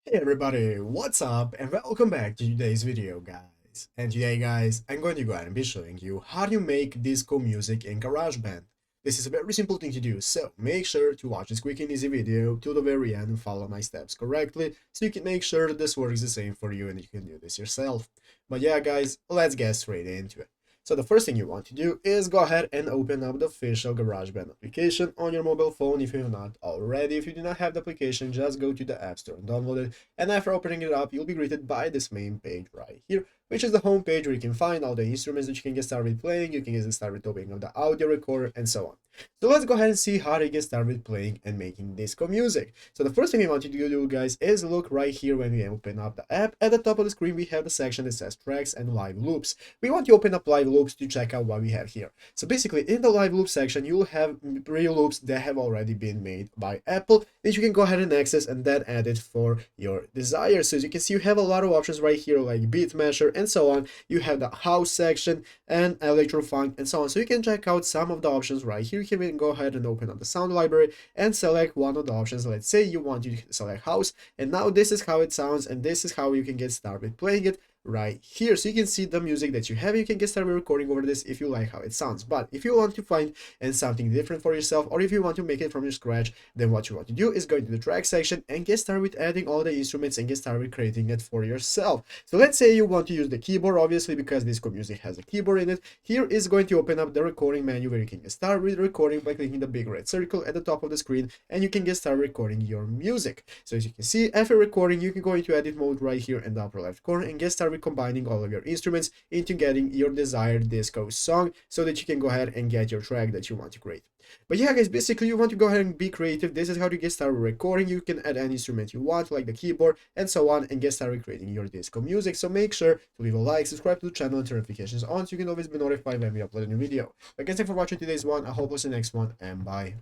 Hey everybody, what's up and welcome back to today's video guys. And today guys, I'm going to go ahead and be showing you how to make disco music in GarageBand. This is a very simple thing to do, so make sure to watch this quick and easy video to the very end and follow my steps correctly so you can make sure that this works the same for you and you can do this yourself. But yeah guys, let's get straight into it. So the first thing you want to do is go ahead and open up the official GarageBand application on your mobile phone if you have not already. If you do not have the application, just go to the App Store and download it. And after opening it up, you'll be greeted by this main page right here, which is the home page where you can find all the instruments that you can get started playing. You can get started opening up the audio recorder and so on. So let's go ahead and see how to get started playing and making disco music. So the first thing we want you to do guys is look right here when we open up the app. At the top of the screen we have the section that says tracks and live loops. We want to open up live loops to check out what we have here. So basically in the live loop section you will have pre-loops that have already been made by Apple that you can go ahead and access and then add it for your desire. So as you can see, you have a lot of options right here like beat masher and so on. You have the house section and electro funk and so on. So you can check out some of the options right here. You can go ahead and open up the sound library and select one of the options. Let's say you want to select house, and now this is how it sounds and this is how you can get started playing it right here. So you can see the music that you have. You can get started recording over this if you like how it sounds. But if you want to find and something different for yourself, or if you want to make it from your scratch, then what you want to do is go into the track section and get started with adding all the instruments and get started with creating it for yourself. So let's say you want to use the keyboard, obviously because disco music has a keyboard in it. Here is going to open up the recording menu where you can get started with recording by clicking the big red circle at the top of the screen, and you can get started recording your music. So as you can see, after recording, you can go into edit mode right here in the upper left corner and get started combining all of your instruments into getting your desired disco song so that you can go ahead and get your track that you want to create. But yeah guys, basically you want to go ahead and be creative. This is how to get started recording. You can add any instrument you want like the keyboard and so on and get started creating your disco music. So make sure to leave a like, subscribe to the channel and turn notifications on so you can always be notified when we upload a new video. Again, thanks for watching today's one. I hope to see you next one, and bye.